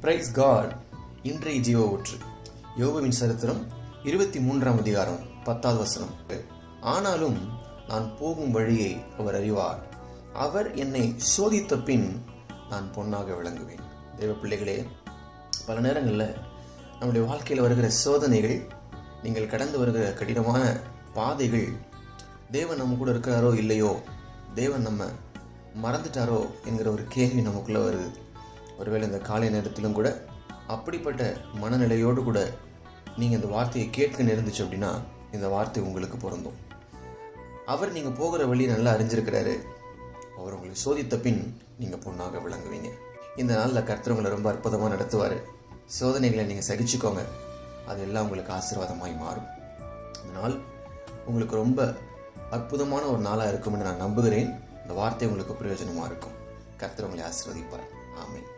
Price God. இன்றைய ஜீவ ஊற்று யோபுவின் சரித்திரம் 23ஆம் அதிகாரம் 10வது வசனம். ஆனாலும் நான் போகும் வழியை அவர் அறிவார், அவர் என்னை சோதித்த பின் நான் பொன்னாக விளங்குவேன். தேவ பிள்ளைகளே, பல நேரங்களில் நம்முடைய வாழ்க்கையில் வருகிற சோதனைகள், நீங்கள் கடந்து வருகிற கடினமான பாதைகள், தேவன் நம்ம கூட இருக்கிறாரோ இல்லையோ, தேவன் நம்ம மறந்துட்டாரோ என்கிற ஒரு கேள்வி நமக்குள்ளே வருது. ஒருவேளை இந்த காலை நேரத்திலும் கூட அப்படிப்பட்ட மனநிலையோடு கூட நீங்கள் இந்த வார்த்தையை கேட்க நேர்ந்துச்சு அப்படின்னா இந்த வார்த்தை உங்களுக்கு பொருந்தும். அவர் நீங்கள் போகிற வழி நல்லா அறிஞ்சிருக்கிறாரு. அவர் உங்களை சோதித்த பின் நீங்கள் பொண்ணாக விளங்குவீங்க. இந்த நாளில் கர்த்தர் உங்களை ரொம்ப அற்புதமாக நடத்துவார். சோதனைகளை நீங்கள் சகிச்சுக்கோங்க, அதெல்லாம் உங்களுக்கு ஆசீர்வாதமாய் மாறும். இந்த நாள் உங்களுக்கு ரொம்ப அற்புதமான ஒரு நாளாக இருக்கும்னு நான் நம்புகிறேன். இந்த வார்த்தை உங்களுக்கு பிரயோஜனமாக இருக்கும். கர்த்தர் உங்களை ஆசீர்வதிப்பார். ஆமென்.